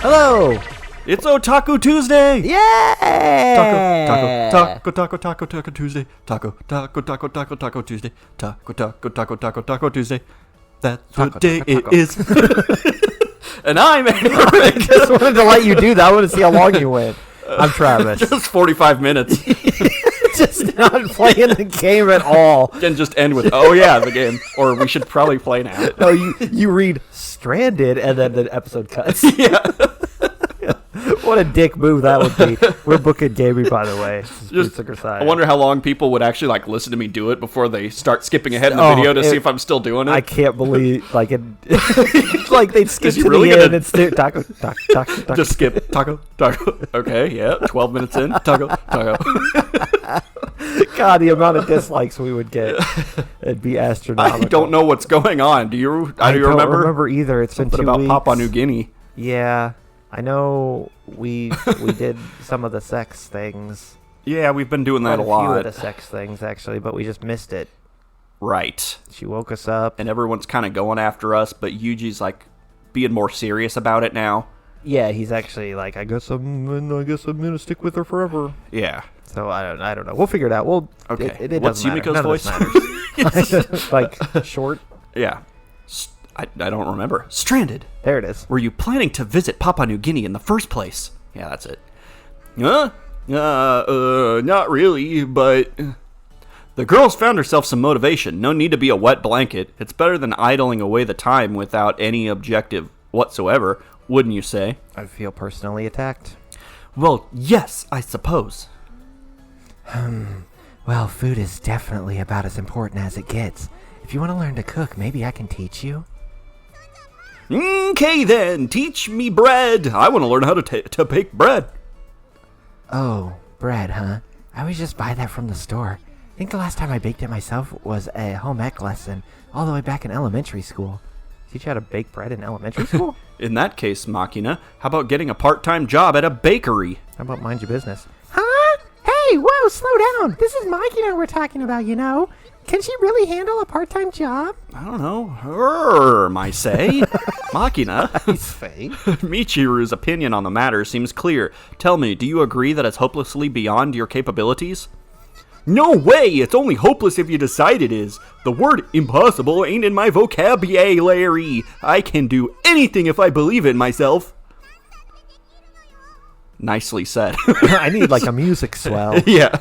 Hello! It's Otaku Tuesday! Yay! Taco Tuesday. Taco Tuesday. Taco Tuesday. That's what day it is. And I'm I just wanted to let you do that. I want to see how long you went. I'm Travis. Just 45 minutes. Just not playing the game at all. And just end with, oh yeah, the game. Or we should probably play now. No, you read Stranded and then the episode cuts. Yeah. What a dick move that would be. We're Bookend Gaming, by the way. I wonder how long people would actually listen to me do it before they start skipping ahead in the video to see if I'm still doing it. I can't believe they'd skip to really the end and say taco. Just skip taco. Okay, yeah, 12 minutes in, taco. God, the amount of dislikes we would get, it'd be astronomical. I don't know what's going on. Do you? I don't remember? remember either. It's been 2 about weeks. Papua New Guinea. Yeah. I know we did some of the sex things. Yeah, we've been doing that a lot. A few of the sex things, actually, but we just missed it. Right. She woke us up. And everyone's kind of going after us, but Yuji's, being more serious about it now. Yeah, he's actually like, I guess I'm going to stick with her forever. Yeah. So, I don't know. We'll figure it out. Okay. It What's doesn't Yumiko's voice? Short? Yeah. I don't remember. Stranded. There it is. Were you planning to visit Papua New Guinea in the first place? Yeah, that's it. Not really, but... The girl's found herself some motivation. No need to be a wet blanket. It's better than idling away the time without any objective whatsoever, wouldn't you say? I feel personally attacked. Well, yes, I suppose. Well, food is definitely about as important as it gets. If you want to learn to cook, maybe I can teach you. Okay then, teach me bread. I want to learn how to bake bread. Oh, bread, huh? I always just buy that from the store. I think the last time I baked it myself was a home ec lesson, all the way back in elementary school. Teach you how to bake bread in elementary school? In that case, Machina, how about getting a part-time job at a bakery? How about mind your business? Huh? Hey, whoa, slow down. This is Machina we're talking about, you know. Can she really handle a part-time job? I don't know. I say. Machina. I say. Michiru's opinion on the matter seems clear. Tell me, do you agree that it's hopelessly beyond your capabilities? No way! It's only hopeless if you decide it is. The word impossible ain't in my vocabulary. I can do anything if I believe in myself. Nicely said. I need a music swell. Yeah.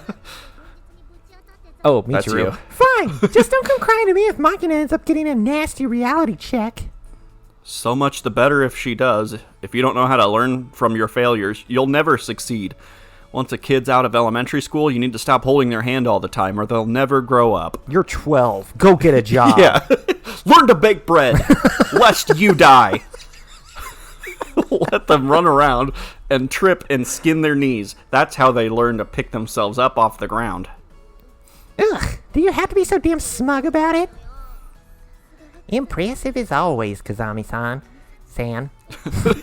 Oh, Michiru. Fine. Just don't come crying to me if Machina ends up getting a nasty reality check. So much the better if she does. If you don't know how to learn from your failures, you'll never succeed. Once a kid's out of elementary school, you need to stop holding their hand all the time or they'll never grow up. You're 12. Go get a job. Yeah. Learn to bake bread, lest you die. Let them run around and trip and skin their knees. That's how they learn to pick themselves up off the ground. Ugh, do you have to be so damn smug about it? Impressive as always, Kazami-san.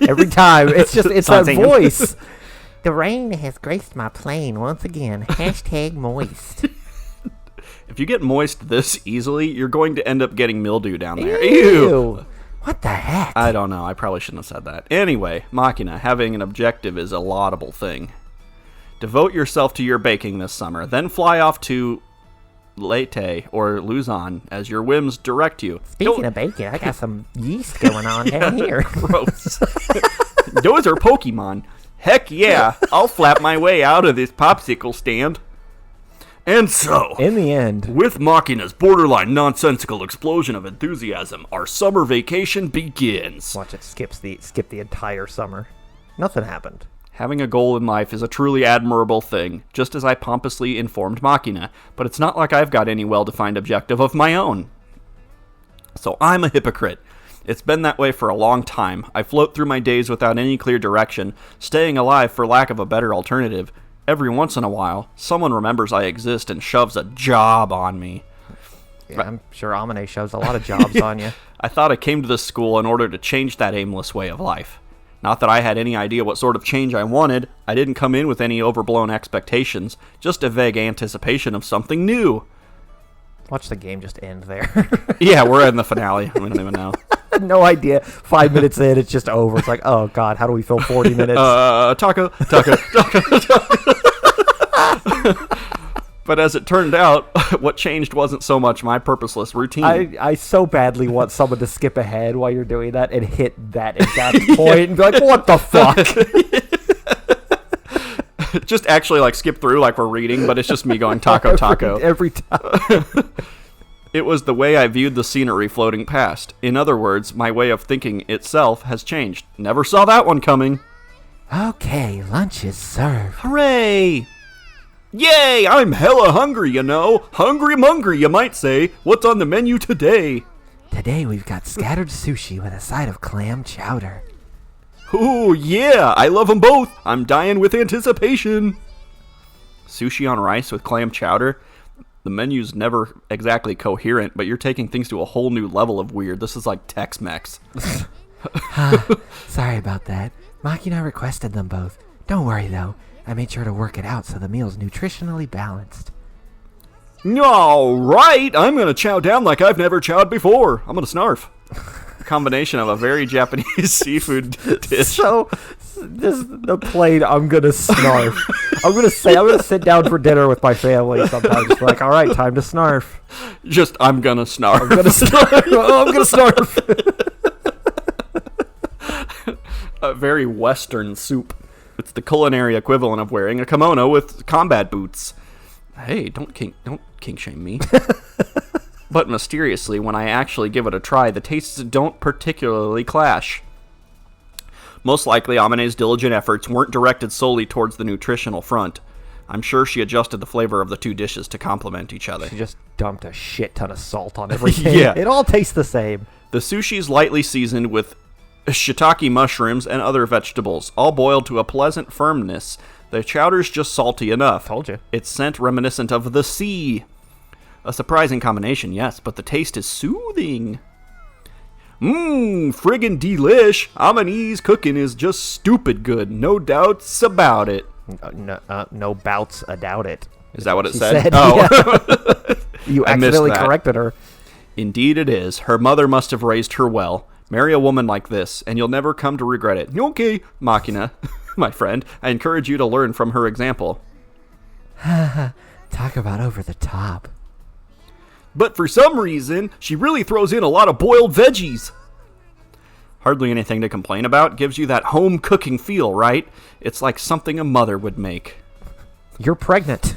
Every time, it's that voice. The rain has graced my plane once again. #moist. If you get moist this easily, you're going to end up getting mildew down there. Ew. What the heck? I don't know. I probably shouldn't have said that. Anyway, Machina, having an objective is a laudable thing. Devote yourself to your baking this summer, then fly off to Leyte or Luzon as your whims direct you. Speaking of baking, I got some yeast going on down here. Gross. Those are Pokemon. Heck yeah, I'll flap my way out of this popsicle stand. And so, in the end, with Machina's borderline nonsensical explosion of enthusiasm, our summer vacation begins. Watch it skip the entire summer. Nothing happened. Having a goal in life is a truly admirable thing, just as I pompously informed Machina, but it's not like I've got any well-defined objective of my own. So I'm a hypocrite. It's been that way for a long time. I float through my days without any clear direction, staying alive for lack of a better alternative. Every once in a while, someone remembers I exist and shoves a job on me. Yeah, I'm sure Amane shoves a lot of jobs on you. I thought I came to this school in order to change that aimless way of life. Not that I had any idea what sort of change I wanted. I didn't come in with any overblown expectations, just a vague anticipation of something new. Watch the game just end there. Yeah, we're in the finale. We don't even know. No idea. 5 minutes in, it's just over. It's like, oh god, how do we fill 40 minutes? Taco. But as it turned out, what changed wasn't so much my purposeless routine. I so badly want someone to skip ahead while you're doing that and hit that exact point and be like, what the fuck? Just actually like skip through like we're reading, but it's just me going taco. Every time. It was the way I viewed the scenery floating past. In other words, my way of thinking itself has changed. Never saw that one coming. Okay, lunch is served. Hooray! Yay! I'm hella hungry, you know. Hungry-mungry, you might say. What's on the menu today? Today we've got scattered sushi with a side of clam chowder. Ooh, yeah! I love them both. I'm dying with anticipation. Sushi on rice with clam chowder? The menu's never exactly coherent, but you're taking things to a whole new level of weird. This is like Tex-Mex. Sorry about that. Makina requested them both. Don't worry, though. I made sure to work it out so the meal's nutritionally balanced. All right, I'm going to chow down like I've never chowed before. I'm going to snarf. A combination of a very Japanese seafood dish. So, just the plain, I'm going to snarf. I'm going to sit down for dinner with my family sometimes. Just be like, all right, time to snarf. Just, I'm going to snarf. I'm going to snarf. Oh, I'm going to snarf. A very Western soup. It's the culinary equivalent of wearing a kimono with combat boots. Hey, don't kink shame me. But mysteriously, when I actually give it a try, the tastes don't particularly clash. Most likely, Amane's diligent efforts weren't directed solely towards the nutritional front. I'm sure she adjusted the flavor of the two dishes to complement each other. She just dumped a shit ton of salt on everything. Yeah. It all tastes the same. The sushi's lightly seasoned with shiitake mushrooms and other vegetables, all boiled to a pleasant firmness. The chowder's just salty enough. Told you. Its scent reminiscent of the sea. A surprising combination, yes, but the taste is soothing. Friggin' delish. Amane's cooking is just stupid good. No doubts about it. No bouts about it. Is that what it She said? Oh. Yeah. You I missed accidentally that. corrected her. Indeed it is. Her mother must have raised her well. Marry a woman like this, and you'll never come to regret it. Okay, Makina, my friend. I encourage you to learn from her example. Talk about over the top. But for some reason, she really throws in a lot of boiled veggies. Hardly anything to complain about. Gives you that home cooking feel, right? It's like something a mother would make. You're pregnant.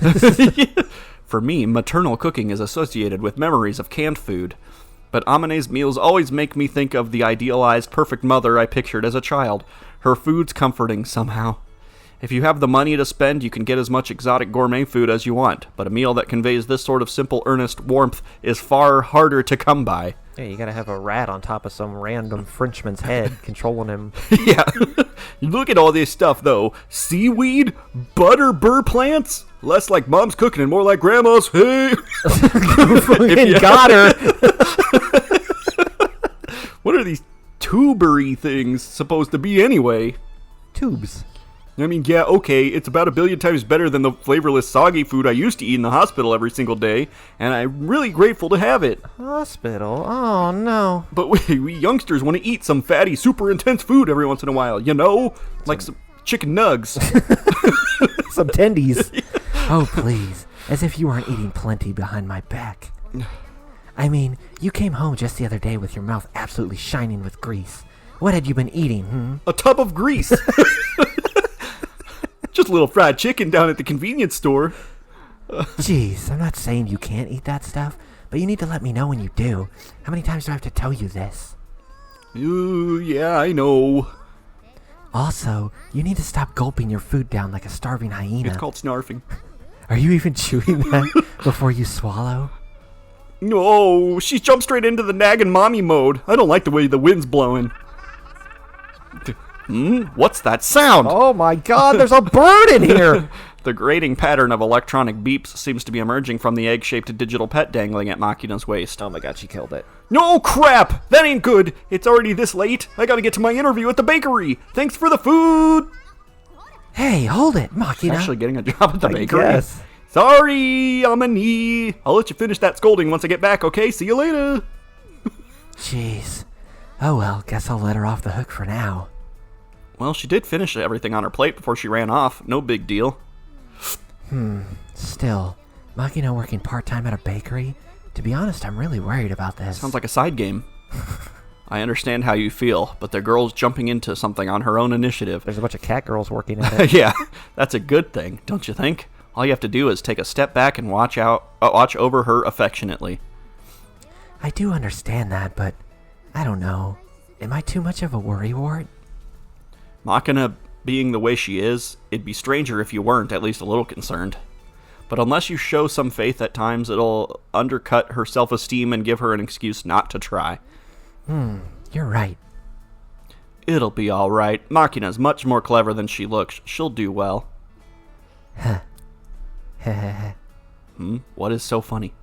For me, maternal cooking is associated with memories of canned food. But Amane's meals always make me think of the idealized perfect mother I pictured as a child. Her food's comforting somehow. If you have the money to spend, you can get as much exotic gourmet food as you want, but a meal that conveys this sort of simple, earnest warmth is far harder to come by. Yeah, you gotta have a rat on top of some random Frenchman's head controlling him. Yeah. Look at all this stuff, though. Seaweed? Butter burr plants? Less like mom's cooking and more like grandma's. Hey! Fucking got her! What are these tubery things supposed to be anyway? Tubes. I mean, yeah, okay, it's about 1 billion times better than the flavorless, soggy food I used to eat in the hospital every single day, and I'm really grateful to have it. Hospital? Oh, no. But we youngsters want to eat some fatty, super intense food every once in a while, you know? Like some chicken nugs. Some tendies. Oh, please. As if you weren't eating plenty behind my back. I mean, you came home just the other day with your mouth absolutely shining with grease. What had you been eating, A tub of grease. Just a little fried chicken down at the convenience store. Jeez, I'm not saying you can't eat that stuff, but you need to let me know when you do. How many times do I have to tell you this? Ooh, yeah, I know. Also, you need to stop gulping your food down like a starving hyena. It's called snarfing. Are you even chewing that before you swallow? No, she jumped straight into the nagging mommy mode. I don't like the way the wind's blowing. What's that sound? Oh my god, there's a bird in here! The grating pattern of electronic beeps seems to be emerging from the egg-shaped digital pet dangling at Makina's waist. Oh my god, she killed it. No crap! That ain't good! It's already this late. I gotta get to my interview at the bakery. Thanks for the food! Hey, hold it, Makina. Actually getting a job at the bakery? Yes. Sorry, Amane. I'll let you finish that scolding once I get back, okay? See you later. Jeez. Oh well, guess I'll let her off the hook for now. Well, she did finish everything on her plate before she ran off. No big deal. Still, Makina working part-time at a bakery? To be honest, I'm really worried about this. Sounds like a side game. I understand how you feel, but the girl's jumping into something on her own initiative. There's a bunch of cat girls working at it. Yeah, that's a good thing, don't you think? All you have to do is take a step back and watch over her affectionately. I do understand that, but I don't know. Am I too much of a worrywart? Makina being the way she is, it'd be stranger if you weren't at least a little concerned. But unless you show some faith at times, it'll undercut her self-esteem and give her an excuse not to try. You're right. It'll be alright. Makina's much more clever than she looks. She'll do well. What is so funny?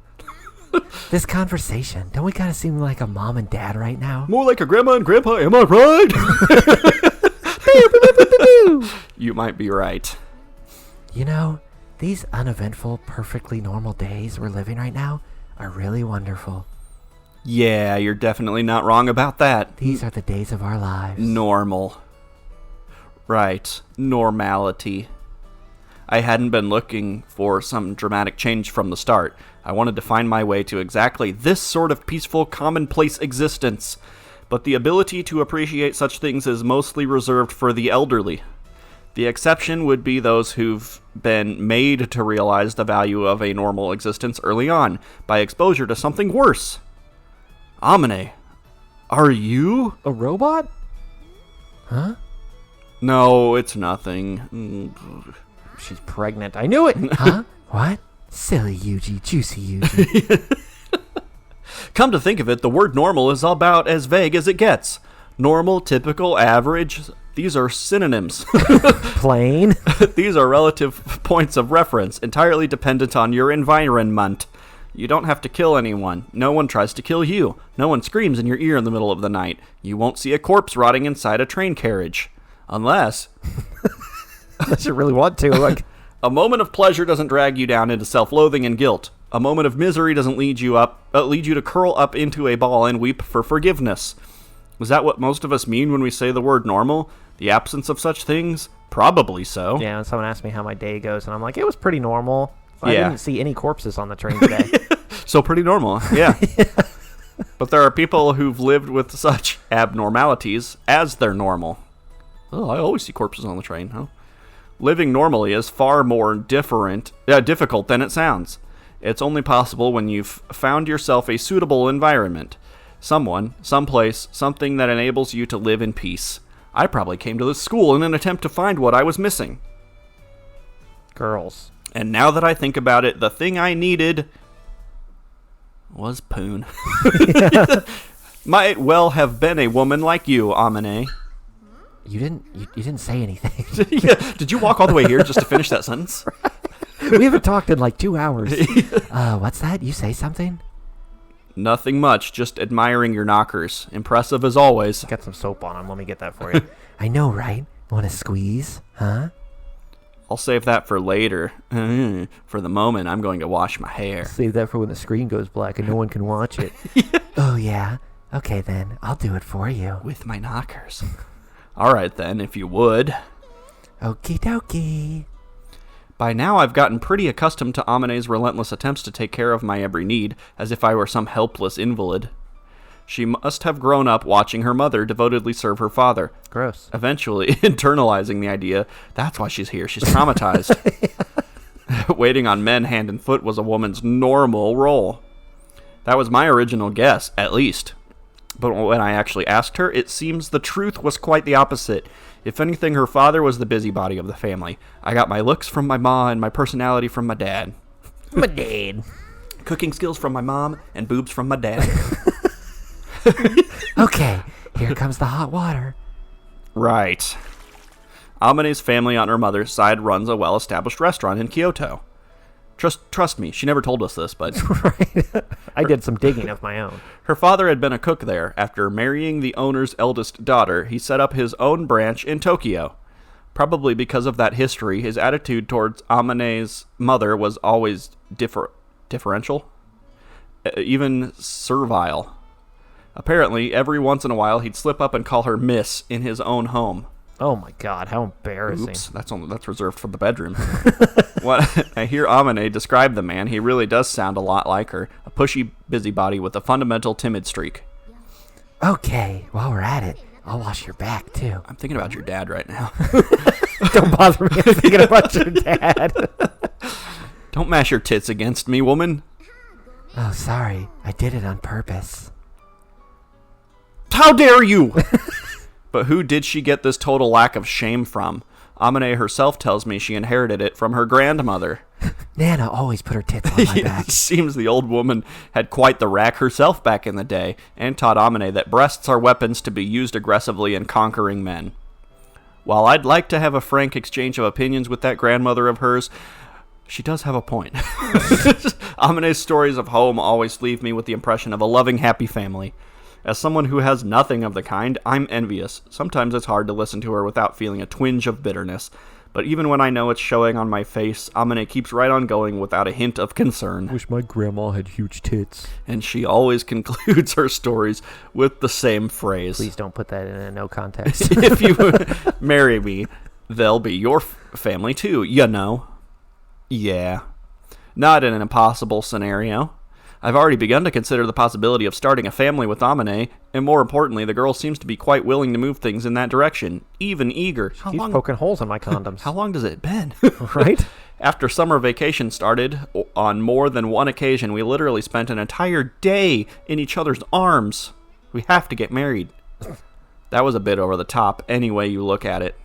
This conversation, don't we kind of seem like a mom and dad right now? More like a grandma and grandpa, am I right? You might be right. You know, these uneventful, perfectly normal days we're living right now are really wonderful. Yeah, you're definitely not wrong about that. These are the days of our lives. Normal. Right. Normality. I hadn't been looking for some dramatic change from the start. I wanted to find my way to exactly this sort of peaceful, commonplace existence. But the ability to appreciate such things is mostly reserved for the elderly. The exception would be those who've been made to realize the value of a normal existence early on, by exposure to something worse. Amane, are you? A robot? Huh? No, it's nothing. She's pregnant. I knew it! Huh? What? Silly Yuji, juicy Yuji. Come to think of it, the word normal is about as vague as it gets. Normal, typical, average, these are synonyms. Plain? These are relative points of reference, entirely dependent on your environment. You don't have to kill anyone. No one tries to kill you. No one screams in your ear in the middle of the night. You won't see a corpse rotting inside a train carriage. Unless you really want to. Like, a moment of pleasure doesn't drag you down into self-loathing and guilt. A moment of misery doesn't lead you to curl up into a ball and weep for forgiveness. Is that what most of us mean when we say the word normal? The absence of such things? Probably so. yeah, and someone asked me how my day goes, and I'm like, it was pretty normal. I Yeah. didn't see any corpses on the train today. So pretty normal, yeah. But there are people who've lived with such abnormalities as their normal. Oh, I always see corpses on the train, huh? Living normally is far more difficult than it sounds. It's only possible when you've found yourself a suitable environment. Someone, someplace, something that enables you to live in peace. I probably came to this school in an attempt to find what I was missing. Girls. And now that I think about it, the thing I needed was Poon. Might well have been a woman like you, Amane. You didn't say anything. Yeah. Did you walk all the way here just to finish that sentence? We haven't talked in like 2 hours. What's that? You say something? Nothing much, just admiring your knockers. Impressive as always. Got some soap on them. Let me get that for you. I know, right? Want to squeeze? Huh? I'll save that for later. For the moment, I'm going to wash my hair. Save that for when the screen goes black and no one can watch it. Oh, yeah? Okay, then. I'll do it for you. With my knockers. All right, then, if you would. Okie dokie. By now, I've gotten pretty accustomed to Amane's relentless attempts to take care of my every need, as if I were some helpless invalid. She must have grown up watching her mother devotedly serve her father. Gross. Eventually, internalizing the idea, that's why she's here. She's traumatized. Waiting on men hand and foot was a woman's normal role. That was my original guess, at least. But when I actually asked her, it seems the truth was quite the opposite. If anything, her father was the busybody of the family. I got my looks from my ma and my personality from my dad. My dad. Cooking skills from my mom and boobs from my dad. Okay, here comes the hot water. Right. Amane's family on her mother's side runs a well-established restaurant in Kyoto. Trust me, she never told us this, but Right. I did some digging of my own. her father had been a cook there. After marrying the owner's eldest daughter, he set up his own branch in Tokyo. Probably because of that history, his attitude towards Amane's mother was always differential, even servile. Apparently, every once in a while, he'd slip up and call her Miss in his own home. Oh my god, how embarrassing. Oops, that's reserved for the bedroom. When I hear Amane describe the man, he really does sound a lot like her. A pushy busybody with a fundamental timid streak. Okay, while we're at it, I'll wash your back, too. I'm thinking about your dad right now. Don't bother me, I'm thinking about your dad. Don't mash your tits against me, woman. Oh, sorry. I did it on purpose. How dare you! But who did she get this total lack of shame from? Amane herself tells me she inherited it from her grandmother. Nana always put her tits on my back. It seems the old woman had quite the rack herself back in the day, and taught Amane that breasts are weapons to be used aggressively in conquering men. While I'd like to have a frank exchange of opinions with that grandmother of hers, she does have a point. Amane's stories of home always leave me with the impression of a loving, happy family. As someone who has nothing of the kind, I'm envious. Sometimes it's hard to listen to her without feeling a twinge of bitterness. But even when I know it's showing on my face, Amane keeps right on going without a hint of concern. Wish my grandma had huge tits. And she always concludes her stories with the same phrase. Please don't put that in a no context. If you marry me, they'll be your family too, you know. Yeah. Not in an impossible scenario. I've already begun to consider the possibility of starting a family with Amane, and more importantly, the girl seems to be quite willing to move things in that direction, even eager. Keep poking holes in my condoms. How long does it been? Right? After summer vacation started, on more than one occasion, we literally spent an entire day in each other's arms. We have to get married. That was a bit over the top, any way you look at it.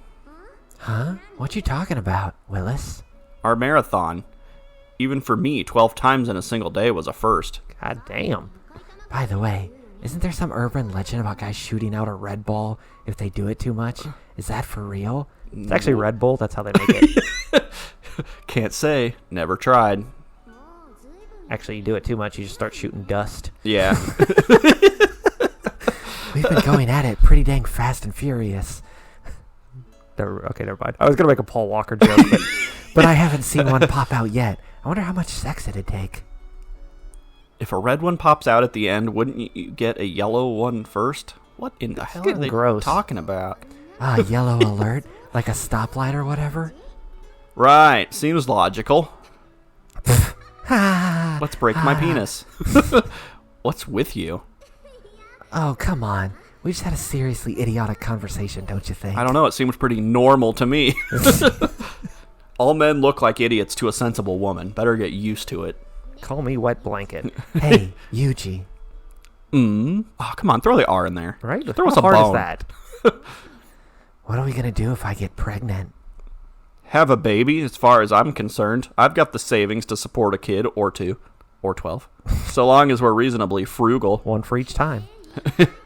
Huh? What you talking about, Willis? Our marathon. Even for me, 12 times in a single day was a first. God damn. By the way, isn't there some urban legend about guys shooting out a Red Bull if they do it too much? Is that for real? It's actually Red Bull. That's how they make it. Can't say. Never tried. Actually, you do it too much, you just start shooting dust. Yeah. We've been going at it pretty dang fast and furious. Okay, never mind. I was going to make a Paul Walker joke, but I haven't seen one pop out yet. I wonder how much sex it'd take. If a red one pops out at the end, wouldn't you get a yellow one first? What in the hell are they talking about? Yellow alert? Like a stoplight or whatever? Right, seems logical. Let's break my penis. What's with you? Oh, come on. We just had a seriously idiotic conversation, don't you think? I don't know, it seems pretty normal to me. All men look like idiots to a sensible woman. Better get used to it. Call me wet blanket. Hey, Yuji. Oh, come on, throw the R in there. Right? Throw us a hard bone. is that? What are we going to do if I get pregnant? Have a baby, as far as I'm concerned. I've got the savings to support a kid or 2 or 12. So long as we're reasonably frugal. One for each time.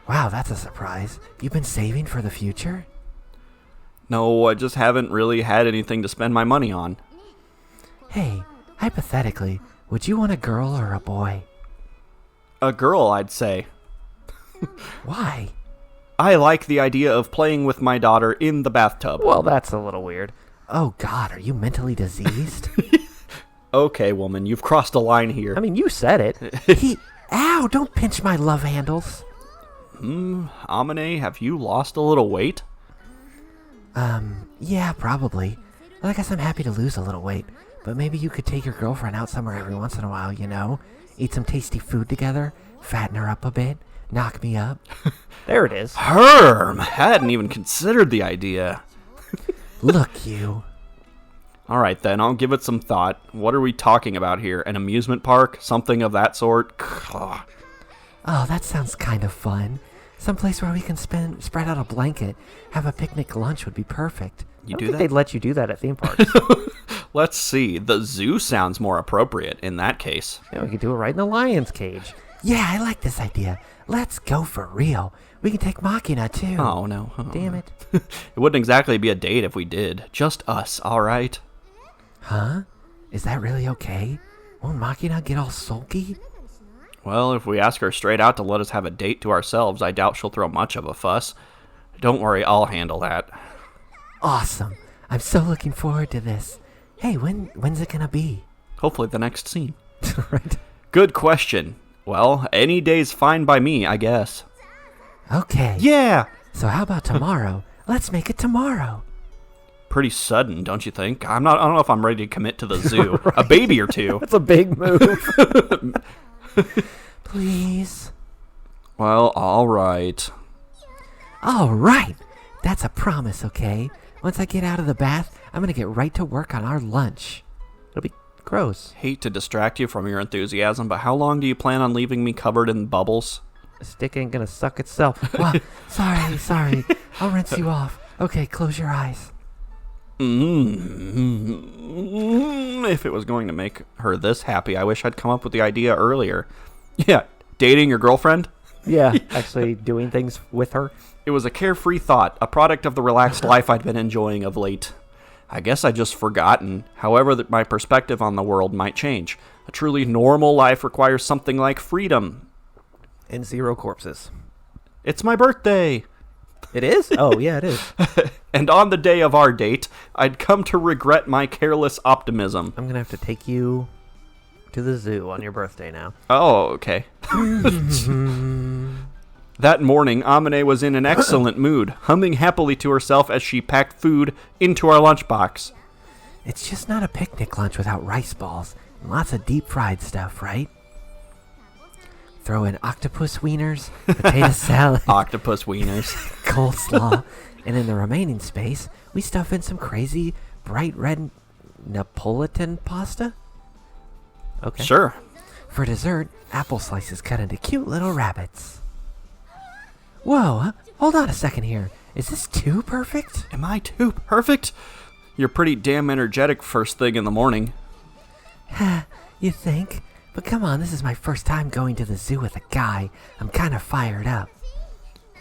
Wow, that's a surprise. You've been saving for the future? No, I just haven't really had anything to spend my money on. Hey, hypothetically, would you want a girl or a boy? A girl, I'd say. Why? I like the idea of playing with my daughter in the bathtub. Well, that's a little weird. Oh, God, are you mentally diseased? Okay, woman, you've crossed a line here. I mean, you said it. Ow, don't pinch my love handles. Amane, have you lost a little weight? Yeah, probably. Well, I guess I'm happy to lose a little weight. But maybe you could take your girlfriend out somewhere every once in a while, you know? Eat some tasty food together, fatten her up a bit, knock me up. There it is. Herm! I hadn't even considered the idea. Look, you. All right, then, I'll give it some thought. What are we talking about here? An amusement park? Something of that sort? Oh, that sounds kind of fun. Someplace where we can spread out a blanket, have a picnic lunch would be perfect. You I do don't think that? they'd let you do that at theme parks. Let's see. The zoo sounds more appropriate in that case. Yeah, we could do it right in the lion's cage. Yeah, I like this idea. Let's go for real. We can take Machina, too. Oh, no. Damn it. It wouldn't exactly be a date if we did. Just us, all right? Huh? Is that really okay? Won't Machina get all sulky? Well, if we ask her straight out to let us have a date to ourselves, I doubt she'll throw much of a fuss. Don't worry, I'll handle that. Awesome. I'm so looking forward to this. Hey, when's it gonna be? Hopefully the next scene. Right. Good question. Well, any day's fine by me, I guess. Okay. Yeah! So how about tomorrow? Let's make it tomorrow. Pretty sudden, don't you think? I don't know if I'm ready to commit to the zoo. Right. A baby or two. That's a big move. Please. Well, all right. All right. That's a promise, okay? Once I get out of the bath, I'm going to get right to work on our lunch. It'll be gross. Hate to distract you from your enthusiasm, but how long do you plan on leaving me covered in bubbles? The stick ain't going to suck itself. Well, sorry. I'll rinse you off. Okay, close your eyes. If it was going to make her this happy, I wish I'd come up with the idea earlier. Yeah, dating your girlfriend? Yeah, actually doing things with her. It was a carefree thought, a product of the relaxed life I'd been enjoying of late. I guess I'd just forgotten. However, that my perspective on the world might change. A truly normal life requires something like freedom. And 0 corpses. It's my birthday! It is? Oh, yeah, it is. And on the day of our date, I'd come to regret my careless optimism. I'm going to have to take you to the zoo on your birthday now. Oh, okay. That morning, Amane was in an excellent mood, humming happily to herself as she packed food into our lunchbox. It's just not a picnic lunch without rice balls and lots of deep-fried stuff, right? Throw in octopus wieners, potato salad, Octopus wieners. coleslaw, and in the remaining space, we stuff in some crazy bright red Napolitan pasta. Okay. Sure. For dessert, apple slices cut into cute little rabbits. Whoa, hold on a second here. Is this too perfect? Am I too perfect? You're pretty damn energetic first thing in the morning. You think? But come on, this is my first time going to the zoo with a guy. I'm kind of fired up.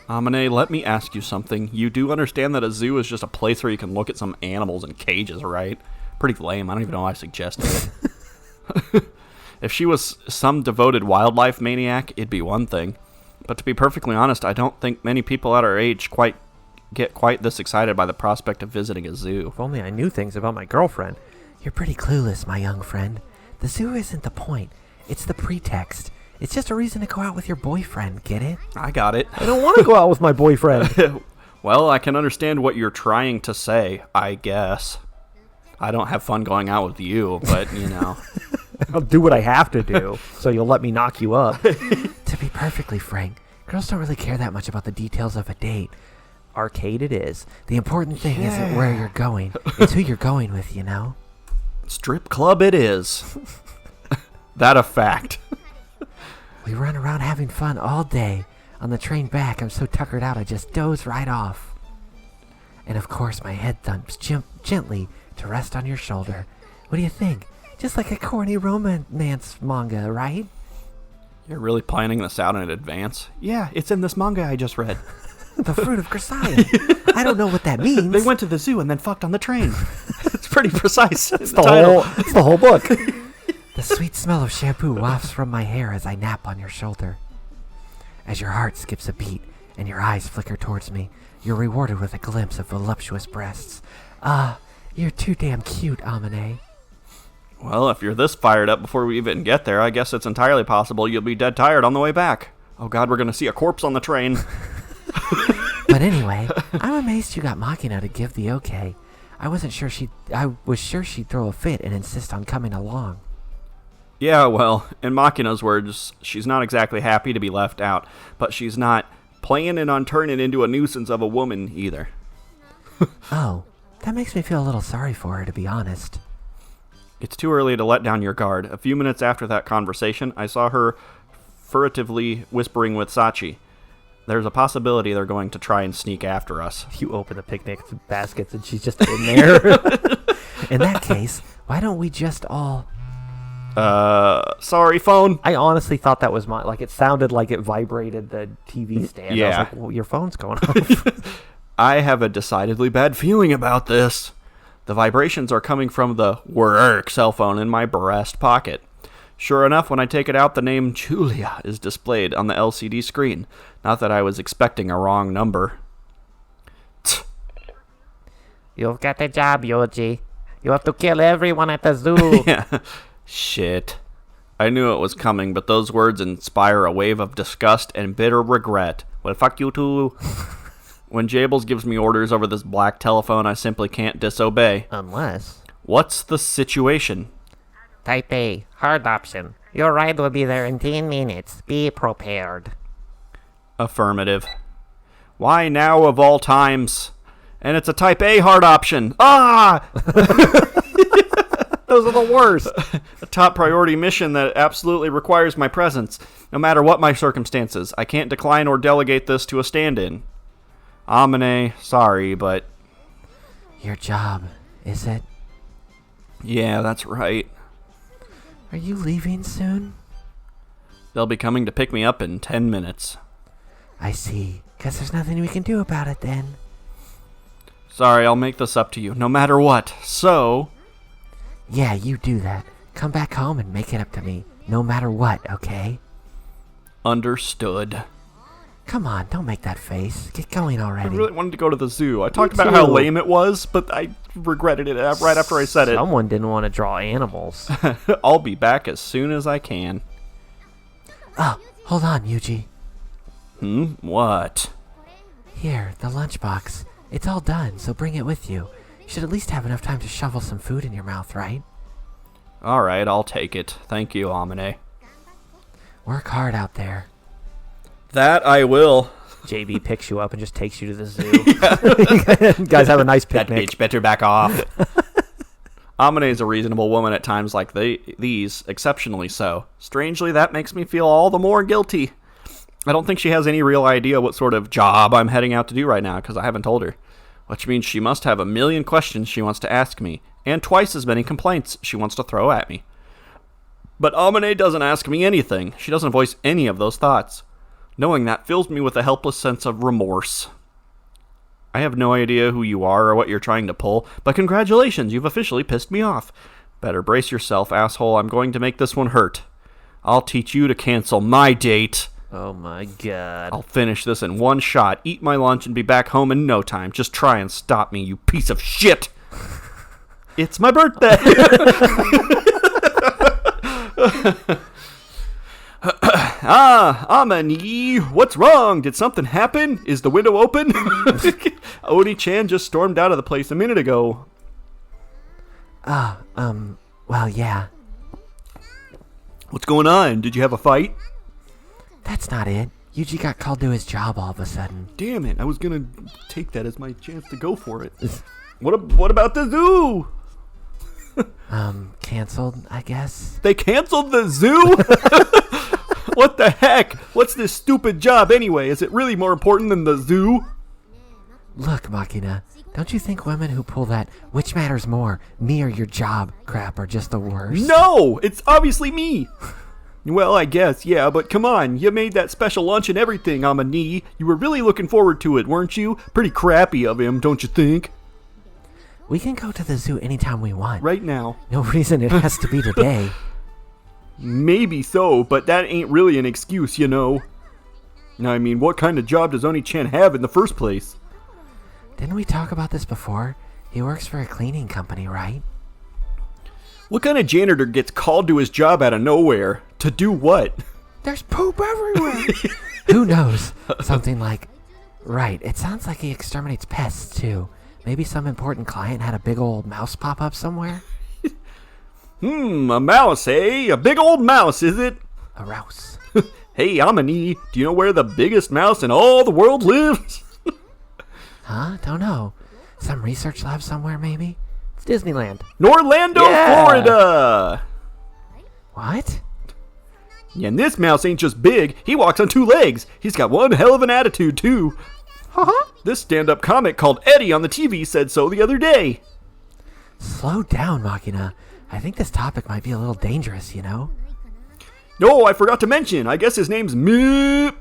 Amane, let me ask you something. You do understand that a zoo is just a place where you can look at some animals in cages, right? Pretty lame. I don't even know why I suggested it. If she was some devoted wildlife maniac, it'd be one thing. But to be perfectly honest, I don't think many people at our age get quite this excited by the prospect of visiting a zoo. If only I knew things about my girlfriend. You're pretty clueless, my young friend. The zoo isn't the point. It's the pretext. It's just a reason to go out with your boyfriend, get it? I got it. I don't want to go out with my boyfriend. Well, I can understand what you're trying to say, I guess. I don't have fun going out with you, but, you know. I'll do what I have to do, so you'll let me knock you up. To be perfectly frank, girls don't really care that much about the details of a date. Arcade it is. The important thing isn't where you're going. It's who you're going with, you know? Strip club it is. That a fact. We run around having fun all day. On the train back, I'm so tuckered out I just doze right off. And of course, my head thumps gently to rest on your shoulder. What do you think? Just like a corny romance manga, right? You're really planning this out in advance? Yeah, it's in this manga I just read. The fruit of Grisaia. I don't know what that means. They went to the zoo and then fucked on the train. It's pretty precise. It's the whole book. The sweet smell of shampoo wafts from my hair as I nap on your shoulder. As your heart skips a beat and your eyes flicker towards me, you're rewarded with a glimpse of voluptuous breasts. You're too damn cute, Amane. Well, if you're this fired up before we even get there, I guess it's entirely possible you'll be dead tired on the way back. Oh god, we're gonna see a corpse on the train. But anyway, I'm amazed you got Machina to give the okay. I was sure she'd throw a fit and insist on coming along. Yeah, well, in Machina's words, she's not exactly happy to be left out, but she's not planning on turning into a nuisance of a woman either. Oh, that makes me feel a little sorry for her, to be honest. It's too early to let down your guard. A few minutes after that conversation, I saw her furtively whispering with Sachi. There's a possibility they're going to try and sneak after us. You open the picnic baskets and she's just in there. In that case, why don't we just all... Sorry, phone. I honestly thought that was it sounded like it vibrated the TV stand. Yeah. I was like, well, your phone's going off. I have a decidedly bad feeling about this. The vibrations are coming from the work cell phone in my breast pocket. Sure enough, when I take it out, the name Julia is displayed on the LCD screen. Not that I was expecting a wrong number. You've got the job, Yuji. You have to kill everyone at the zoo. Yeah. Shit. I knew it was coming, but those words inspire a wave of disgust and bitter regret. Well, fuck you too. When Jables gives me orders over this black telephone, I simply can't disobey. Unless... What's the situation? Type A, hard option. Your ride will be there in 10 minutes. Be prepared. Affirmative. Why now of all times? And it's a type A hard option. Ah! Those are the worst. A top priority mission that absolutely requires my presence, no matter what my circumstances. I can't decline or delegate this to a stand-in. Amane, sorry, but... Your job, is it? Yeah, that's right. Are you leaving soon? They'll be coming to pick me up in 10 minutes. I see. Guess there's nothing we can do about it then. Sorry, I'll make this up to you, no matter what. So... Yeah, you do that. Come back home and make it up to me, no matter what, okay? Understood. Come on, don't make that face. Get going already. I really wanted to go to the zoo. I talked about how lame it was, but I regretted it right after I said it. Someone didn't want to draw animals. I'll be back as soon as I can. Oh, hold on, Yuji. What? Here, the lunchbox. It's all done, so bring it with you. You should at least have enough time to shovel some food in your mouth, right? Alright, I'll take it. Thank you, Amane. Work hard out there. That I will. JB picks you up and just takes you to the zoo. You guys have a nice picnic. That bitch better back off. Amane is a reasonable woman at times like these, exceptionally so. Strangely, that makes me feel all the more guilty. I don't think she has any real idea what sort of job I'm heading out to do right now, because I haven't told her. Which means she must have a million questions she wants to ask me, and twice as many complaints she wants to throw at me. But Amane doesn't ask me anything. She doesn't voice any of those thoughts. Knowing that fills me with a helpless sense of remorse. I have no idea who you are or what you're trying to pull, but congratulations, you've officially pissed me off. Better brace yourself, asshole. I'm going to make this one hurt. I'll teach you to cancel my date. Oh my god. I'll finish this in one shot, eat my lunch, and be back home in no time. Just try and stop me, you piece of shit. It's my birthday. Amane, what's wrong? Did something happen? Is the window open? Oni-chan just stormed out of the place a minute ago. Well, yeah. What's going on? Did you have a fight? That's not it. Yuji got called to his job all of a sudden. Damn it, I was gonna take that as my chance to go for it. What about the zoo? Canceled, I guess. They canceled the zoo? What the heck? What's this stupid job anyway? Is it really more important than the zoo? Look, Machina, don't you think women who pull that which matters more, me or your job crap are just the worst? No! It's obviously me! Well, I guess, yeah, but come on. You made that special lunch and everything, Amane. You were really looking forward to it, weren't you? Pretty crappy of him, don't you think? We can go to the zoo anytime we want. Right now. No reason it has to be today. Maybe so, but that ain't really an excuse, you know. I mean, what kind of job does Oni-chan have in the first place? Didn't we talk about this before? He works for a cleaning company, right? What kind of janitor gets called to his job out of nowhere? To do what? There's poop everywhere! Who knows? Something like... Right, it sounds like he exterminates pests, too. Maybe some important client had a big old mouse pop up somewhere? A mouse, eh? A big old mouse, is it? A rouse. Hey, Amane, do you know where the biggest mouse in all the world lives? Huh? Don't know. Some research lab somewhere, maybe? It's Disneyland. Norlando, Florida! What? Yeah, and this mouse ain't just big, he walks on two legs. He's got one hell of an attitude, too. This stand-up comic called Eddie on the TV said so the other day. Slow down, Machina. I think this topic might be a little dangerous, you know? No, I forgot to mention. I guess his name's Meep.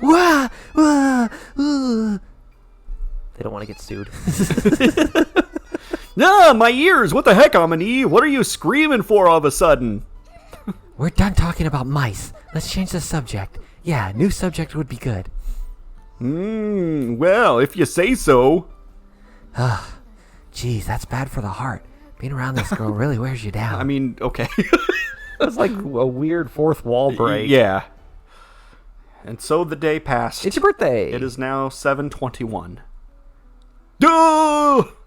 Wah! Wah! They don't want to get sued. Ah, my ears! What the heck, Amane? What are you screaming for all of a sudden? We're done talking about mice. Let's change the subject. Yeah, new subject would be good. Well, if you say so. Geez, that's bad for the heart. Being around this girl really wears you down. I mean, okay. That's like a weird fourth wall break. Yeah. And so the day passed. It's your birthday. It is now 7:21. Duh!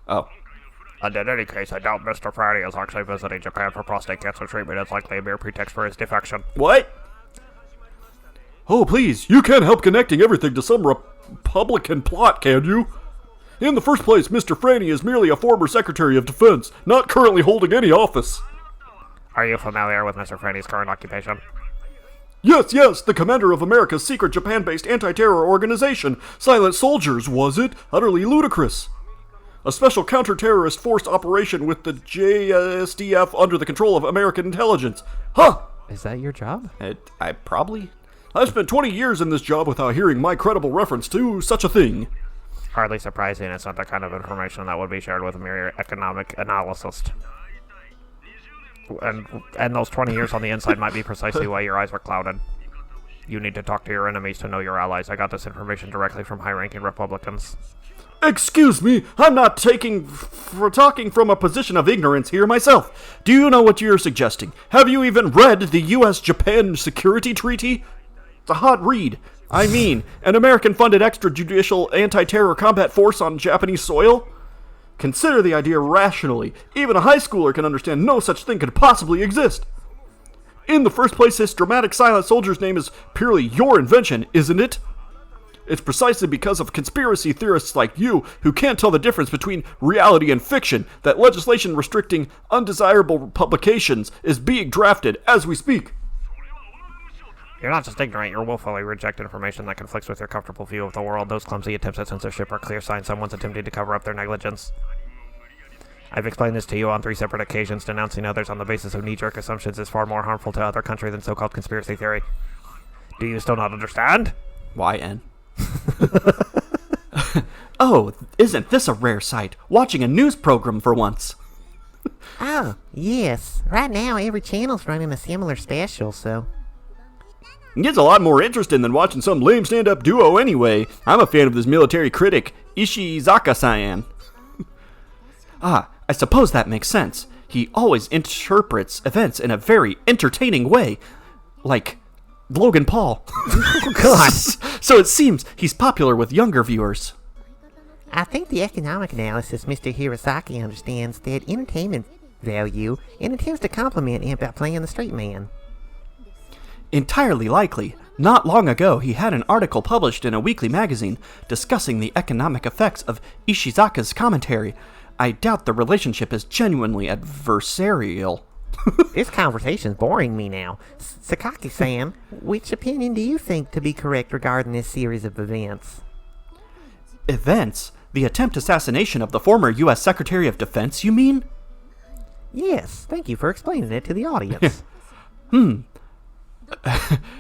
Oh. And in any case, I doubt Mr. Franny is actually visiting Japan for prostate cancer treatment. It's likely a mere pretext for his defection. What? Oh, please, you can't help connecting everything to some Republican plot, can you? In the first place, Mr. Franny is merely a former Secretary of Defense, not currently holding any office. Are you familiar with Mr. Franny's current occupation? Yes, the commander of America's secret Japan-based anti-terror organization, Silent Soldiers, was it? Utterly ludicrous. A special counter-terrorist forced operation with the JSDF under the control of American intelligence. Huh! Is that your job? I've spent 20 years in this job without hearing my credible reference to such a thing. Hardly surprising. It's not the kind of information that would be shared with a mere economic analyst. And those 20 years on the inside might be precisely why your eyes were clouded. You need to talk to your enemies to know your allies. I got this information directly from high-ranking Republicans. Excuse me, I'm not talking from a position of ignorance here myself. Do you know what you're suggesting? Have you even read the U.S.-Japan Security Treaty? It's a hot read. I mean, an American-funded extrajudicial anti-terror combat force on Japanese soil? Consider the idea rationally. Even a high schooler can understand no such thing could possibly exist. In the first place, this dramatic silent soldier's name is purely your invention, isn't it? It's precisely because of conspiracy theorists like you who can't tell the difference between reality and fiction that legislation restricting undesirable publications is being drafted as we speak. You're not just ignorant, you're willfully reject information that conflicts with your comfortable view of the world. Those clumsy attempts at censorship are clear signs someone's attempting to cover up their negligence. I've explained this to you on 3 separate occasions. Denouncing others on the basis of knee-jerk assumptions is far more harmful to other country than so-called conspiracy theory. Do you still not understand? YN. Oh, isn't this a rare sight? Watching a news program for once. Oh, yes. Right now, every channel's running a similar special, so... It's a lot more interesting than watching some lame stand-up duo anyway. I'm a fan of this military critic, Ishizaka-san. I suppose that makes sense. He always interprets events in a very entertaining way. Like Logan Paul. Oh, God. So it seems he's popular with younger viewers. I think the economic analysis Mr. Hirosaki understands that entertainment value and attempts to compliment him by playing the straight man. Entirely likely. Not long ago, he had an article published in a weekly magazine discussing the economic effects of Ishizaka's commentary. I doubt the relationship is genuinely adversarial. This conversation's boring me now. Sakaki-san, which opinion do you think to be correct regarding this series of events? Events? The attempted assassination of the former U.S. Secretary of Defense, you mean? Yes, thank you for explaining it to the audience.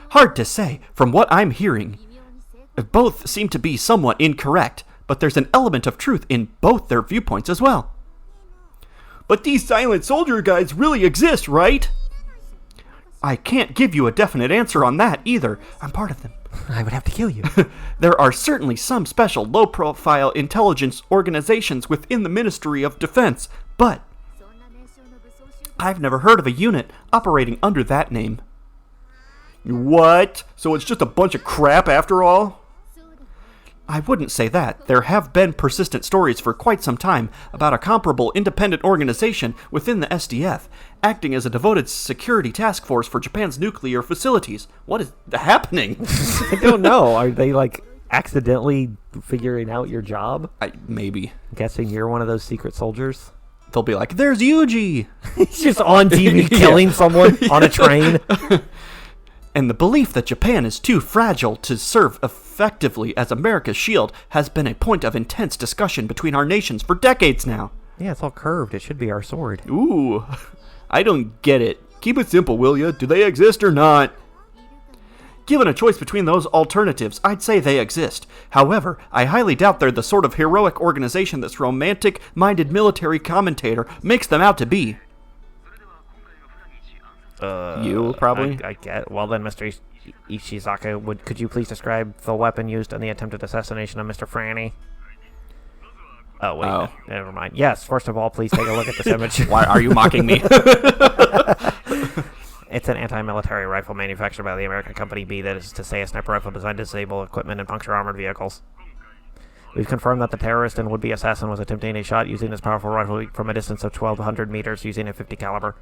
Hard to say. From what I'm hearing, both seem to be somewhat incorrect, but there's an element of truth in both their viewpoints as well. But these silent soldier guys really exist, right? I can't give you a definite answer on that either. I'm part of them. I would have to kill you. There are certainly some special low-profile intelligence organizations within the Ministry of Defense, but I've never heard of a unit operating under that name. What? So it's just a bunch of crap after all? I wouldn't say that. There have been persistent stories for quite some time about a comparable independent organization within the SDF, acting as a devoted security task force for Japan's nuclear facilities. What is happening? I don't know. Are they, accidentally figuring out your job? Maybe. Guessing you're one of those secret soldiers? They'll be like, there's Yuji! He's just on TV killing someone on a train. And the belief that Japan is too fragile to serve effectively as America's shield has been a point of intense discussion between our nations for decades now. Yeah, it's all curved. It should be our sword. Ooh, I don't get it. Keep it simple, will ya? Do they exist or not? Given a choice between those alternatives, I'd say they exist. However, I highly doubt they're the sort of heroic organization this romantic-minded military commentator makes them out to be. You, probably? I get. Well then, Mr. Ishizaka, could you please describe the weapon used in the attempted assassination of Mr. Franny? Oh, wait. Oh. Never mind. Yes, first of all, please take a look at this image. Why are you mocking me? It's an anti-military rifle manufactured by the American company B, that is to say a sniper rifle designed to disable equipment and puncture armored vehicles. We've confirmed that the terrorist and would-be assassin was attempting a shot using this powerful rifle from a distance of 1,200 meters using a .50 caliber.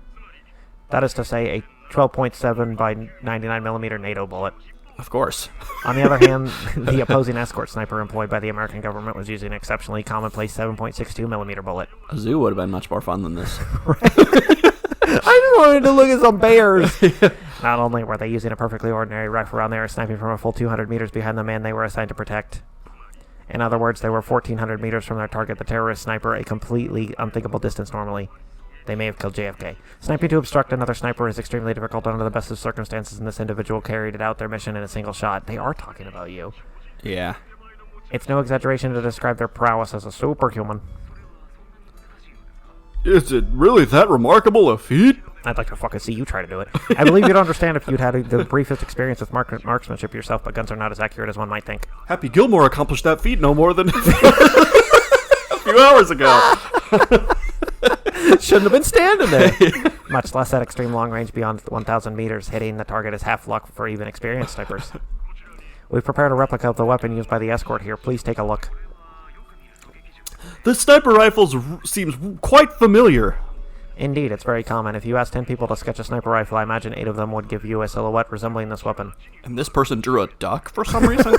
That is to say a 12.7 by 99 millimeter NATO bullet. Of course. On the other hand, the opposing escort sniper employed by the American government was using an exceptionally commonplace 7.62 millimeter bullet. A zoo would have been much more fun than this. I just wanted to look at some bears. Not only were they using a perfectly ordinary rifle round, they were sniping from a full 200 meters behind the man they were assigned to protect. In other words, they were 1,400 meters from their target, the terrorist sniper, a completely unthinkable distance normally. They may have killed JFK. Sniping to obstruct another sniper is extremely difficult under the best of circumstances, and this individual carried out their mission in a single shot. They are talking about you. Yeah. It's no exaggeration to describe their prowess as a superhuman. Is it really that remarkable a feat? I'd like to fucking see you try to do it. I believe you'd understand if you'd had the briefest experience with marksmanship yourself, but guns are not as accurate as one might think. Happy Gilmore accomplished that feat no more than a few hours ago. Shouldn't have been standing there. Much less at extreme long range beyond 1,000 meters. Hitting the target is half luck for even experienced snipers. We've prepared a replica of the weapon used by the escort here. Please take a look. This sniper rifle seems quite familiar. Indeed, it's very common. If you ask 10 people to sketch a sniper rifle, I imagine 8 of them would give you a silhouette resembling this weapon. And this person drew a duck for some reason?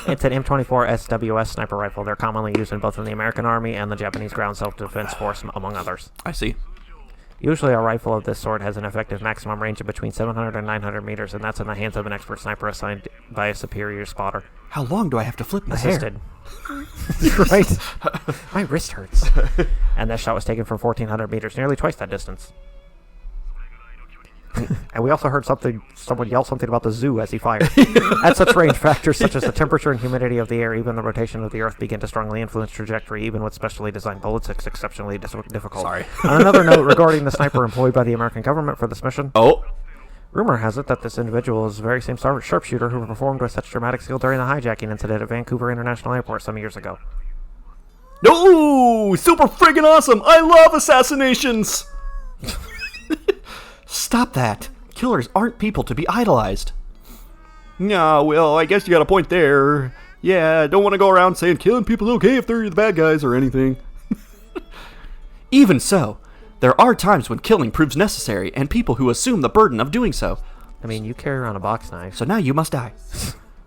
It's an M24 SWS sniper rifle. They're commonly used in both in the American Army and the Japanese Ground Self-Defense Force, among others. I see. Usually a rifle of this sort has an effective maximum range of between 700 and 900 meters, and that's in the hands of an expert sniper assigned by a superior spotter. How long do I have to flip my hair? Assisted. Right. My wrist hurts. And that shot was taken from 1,400 meters, nearly twice that distance. And we also heard someone yell something about the zoo as he fired. At such range, factors such as the temperature and humidity of the air, even the rotation of the earth, begin to strongly influence trajectory, even with specially designed bullets. It's exceptionally difficult. Sorry. On another note, regarding the sniper employed by the American government for this mission, Oh. rumor has it that this individual is the very same sharpshooter who performed with such dramatic skill during the hijacking incident at Vancouver International Airport some years ago. No! Super friggin' awesome! I love assassinations! Stop that. Killers aren't people to be idolized. Yeah, well, I guess you got a point there. Yeah, I don't want to go around saying killing people is okay if they're the bad guys or anything. Even so, there are times when killing proves necessary and people who assume the burden of doing so. I mean, you carry around a box knife. So now you must die.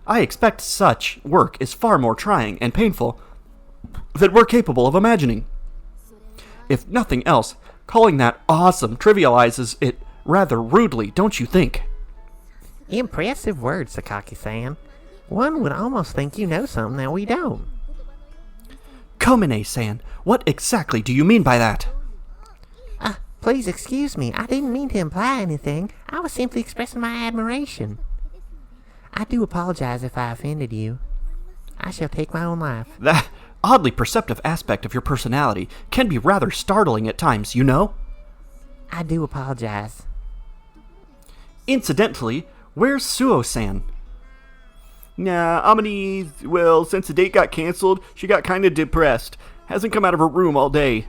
I expect such work is far more trying and painful than we're capable of imagining. If nothing else, calling that awesome trivializes it rather rudely, don't you think? Impressive words, Sakaki-san. One would almost think you know something that we don't. Komine-san, what exactly do you mean by that? Please excuse me. I didn't mean to imply anything. I was simply expressing my admiration. I do apologize if I offended you. I shall take my own life. That oddly perceptive aspect of your personality can be rather startling at times, you know? I do apologize. Incidentally, where's Suo-san? Nah, Amane, well, since the date got canceled, she got kinda depressed. Hasn't come out of her room all day.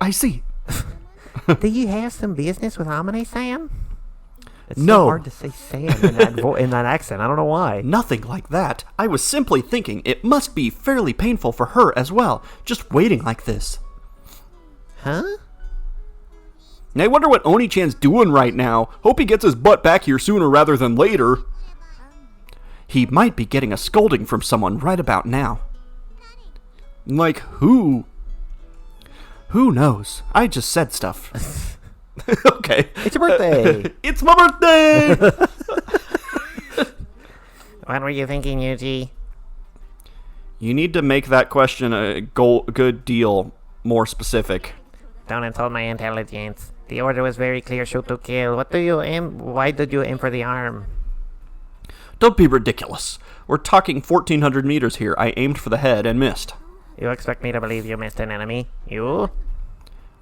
I see. Do you have some business with Amane-san? It's No. so hard to say Sam in that, in that accent. I don't know why. Nothing like that. I was simply thinking it must be fairly painful for her as well, just waiting like this. Huh? I wonder what Oni-chan's doing right now. Hope he gets his butt back here sooner rather than later. He might be getting a scolding from someone right about now. Like who? Who knows? I just said stuff. Okay. It's your birthday. It's my birthday! What were you thinking, Yuji? You need to make that question a good deal more specific. Don't insult my intelligence. The order was very clear, shoot to kill. What do you aim? Why did you aim for the arm? Don't be ridiculous. We're talking 1,400 meters here. I aimed for the head and missed. You expect me to believe you missed an enemy? You?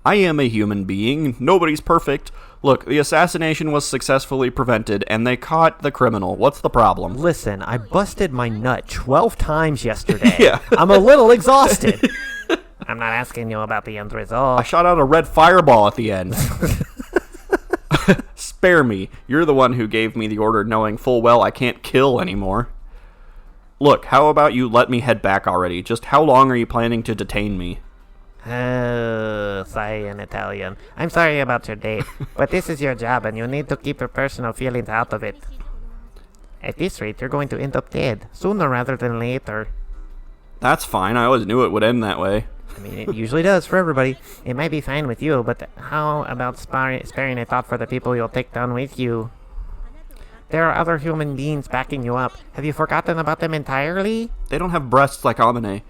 I am a human being. Nobody's perfect. Look, the assassination was successfully prevented, and they caught the criminal. What's the problem? Listen, I busted my nut 12 times yesterday. Yeah. I'm a little exhausted. I'm not asking you about the end I result. shot out a red fireball at the end. Spare me. You're the one who gave me the order knowing full well I can't kill anymore. Look, how about you let me head back already? Just how long are you planning to detain me? Say in Italian. I'm sorry about your date, but this is your job and you need to keep your personal feelings out of it. At this rate, you're going to end up dead, sooner rather than later. That's fine. I always knew it would end that way. I mean, it usually does for everybody. It might be fine with you, but how about sparing a thought for the people you'll take down with you? There are other human beings backing you up. Have you forgotten about them entirely? They don't have breasts like Amane.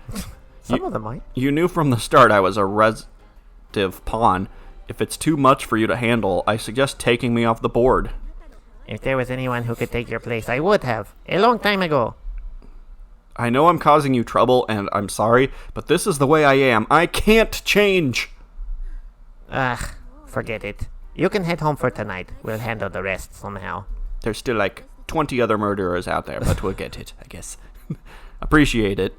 Some of them might. You knew from the start I was a restive pawn. If it's too much for you to handle, I suggest taking me off the board. If there was anyone who could take your place, I would have. A long time ago. I know I'm causing you trouble, and I'm sorry, but this is the way I am. I can't change! Ugh, forget it. You can head home for tonight. We'll handle the rest somehow. There's still like 20 other murderers out there, but we'll get it, I guess. Appreciate it.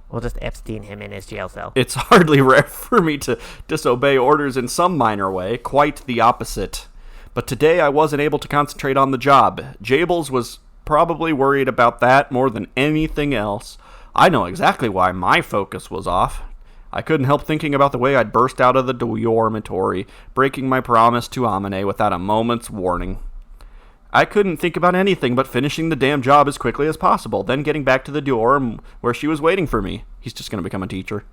We'll just Epstein him in his jail cell. It's hardly rare for me to disobey orders in some minor way, quite the opposite. But today I wasn't able to concentrate on the job. Jables was probably worried about that more than anything else. I know exactly why my focus was off. I couldn't help thinking about the way I'd burst out of the dormitory, breaking my promise to Amane without a moment's warning. I couldn't think about anything but finishing the damn job as quickly as possible, then getting back to the dorm where she was waiting for me. He's just going to become a teacher.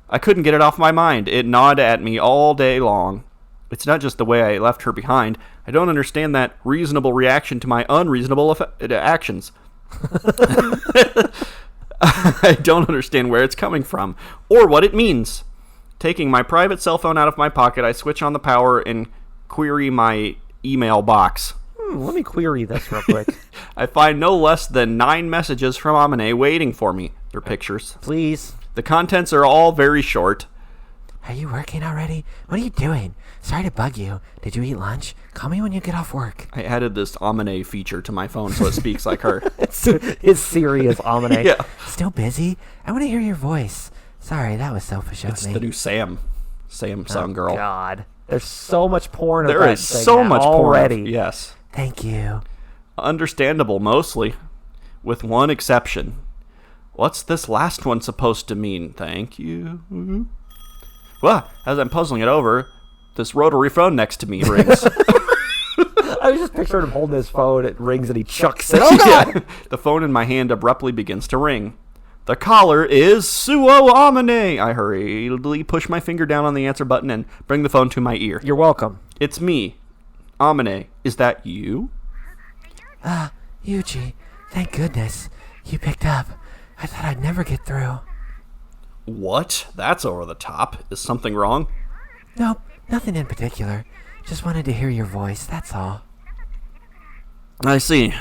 I couldn't get it off my mind. It gnawed at me all day long. It's not just the way I left her behind. I don't understand that reasonable reaction to my unreasonable actions. I don't understand where it's coming from, or what it means. Taking my private cell phone out of my pocket, I switch on the power and query my email box. Let me query this real quick. I find no less than 9 messages from Amane waiting for me. They're pictures. Please. The contents are all very short. Are you working already? What are you doing? Sorry to bug you. Did you eat lunch? Call me when you get off work. I added this Amane feature to my phone so it speaks like her. It's serious, Amane. Yeah. Still busy? I want to hear your voice. Sorry, that was selfish of It's me. the new Samsung girl. God. There's so much porn of There that is thing so now much already. porn. Yes. Thank you. Understandable, mostly. With one exception. What's this last one supposed to mean? Thank you. Well, as I'm puzzling it over, this rotary phone next to me rings. I was just picturing him holding his phone. It rings and he chucks it. Oh, God! Yeah. The phone in my hand abruptly begins to ring. The caller is Suo Amane. I hurriedly push my finger down on the answer button and bring the phone to my ear. You're welcome. It's me. Amane, is that you? Yuji, thank goodness. You picked up. I thought I'd never get through. What? That's over the top. Is something wrong? Nope, nothing in particular. Just wanted to hear your voice, that's all. I see.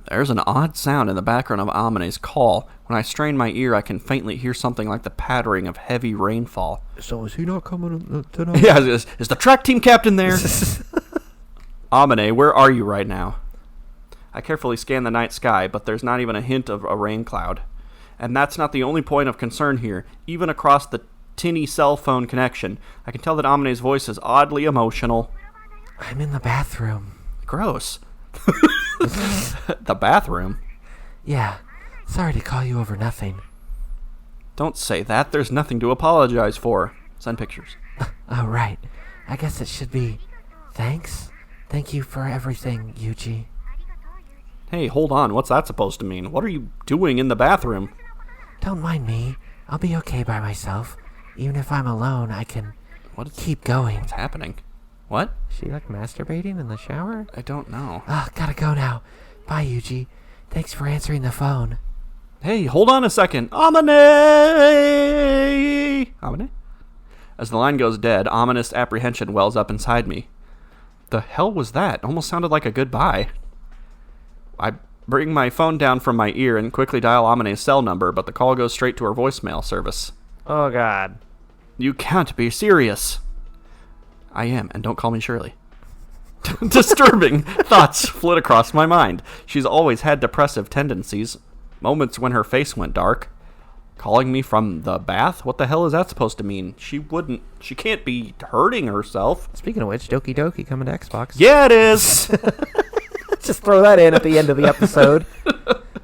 There's an odd sound in the background of Amane's call. When I strain my ear, I can faintly hear something like the pattering of heavy rainfall. So is he not coming tonight? Yeah, is the track team captain there? Amane, where are you right now? I carefully scan the night sky, but there's not even a hint of a rain cloud. And that's not the only point of concern here. Even across the tinny cell phone connection, I can tell that Amane's voice is oddly emotional. I'm in the bathroom. Gross. The bathroom? Yeah, sorry to call you over nothing. Don't say that. There's nothing to apologize for. Send pictures. Oh, right. I guess it should be thanks. Thank you for everything, Yuji. Hey, hold on. What's that supposed to mean? What are you doing in the bathroom? Don't mind me. I'll be okay by myself. Even if I'm alone, I can keep going. What's happening? What? She like masturbating in the shower? I don't know. Gotta go now. Bye, Yuji. Thanks for answering the phone. Hey, hold on a second. Amane! Amane? As the line goes dead, ominous apprehension wells up inside me. The hell was that? Almost sounded like a goodbye. I bring my phone down from my ear and quickly dial Amane's cell number, but the call goes straight to her voicemail service. Oh, God. You can't be serious. I am, and don't call me Shirley. Disturbing thoughts flit across my mind. She's always had depressive tendencies. Moments when her face went dark. Calling me from the bath? What the hell is that supposed to mean? She can't be hurting herself. Speaking of which, Doki Doki coming to Xbox. Yeah, it is. Just throw that in at the end of the episode.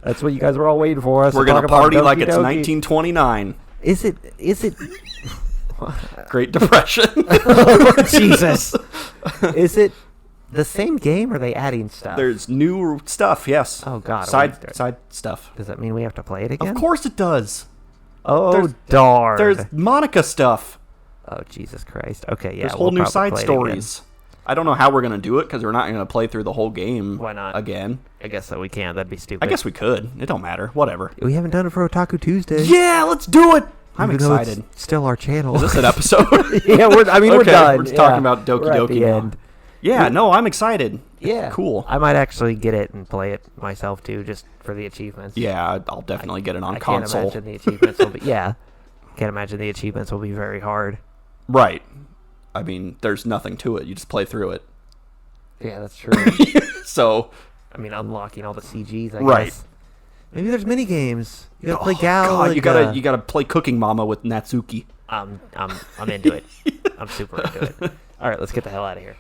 That's what you guys were all waiting for us. We're to going talk to about party like Doki it's Doki. 1929. Is it Great Depression. Jesus. Is it the same game, or are they adding stuff? There's new stuff, yes. Oh, God. Side stuff. Does that mean we have to play it again? Of course it does. Oh, darn. There's Monica stuff. Oh, Jesus Christ. Okay, yeah. There's we'll whole new probably side play it stories. I don't know how we're going to do it, because we're not going to play through the whole game Why not? again. again. I guess that we can. That'd be stupid. I guess we could. It don't matter. Whatever. We haven't done it for Otaku Tuesday. Yeah, let's do it. I'm Even though it's excited. still our channel. Is this an episode? Yeah, we're done. We're Yeah. just talking about Doki We're at Doki the now. end. Yeah, no, I'm excited. Yeah. Cool. I might actually get it and play it myself, too, just for the achievements. Yeah, I'll definitely get it on I console. can't imagine the achievements will be... Yeah. Can't imagine the achievements will be very hard. Right. I mean, there's nothing to it. You just play through it. Yeah, that's true. So, I mean, unlocking all the CGs, I Right. guess. Maybe there's mini games. You gotta play oh, Gal. God, you gotta play Cooking Mama with Natsuki. I'm into it. I'm super into it. All right, let's get the hell out of here.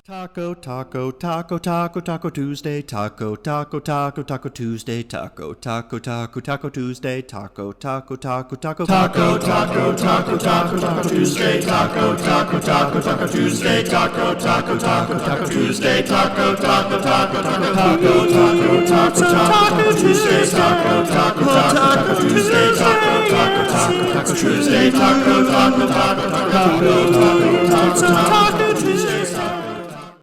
Taco, taco, taco, taco, taco Tuesday, taco, taco, taco, taco Tuesday, taco, taco, taco, taco Tuesday, taco, taco, taco, taco, taco, taco, taco, taco, taco Tuesday, taco, taco, taco, taco Tuesday, taco, taco, taco, taco Tuesday, taco, taco, taco, taco, taco, taco, taco, taco Tuesday, taco, taco, taco, taco Tuesday, taco, taco, taco, taco Tuesday, taco, taco, taco, taco, taco, taco, taco Tuesday.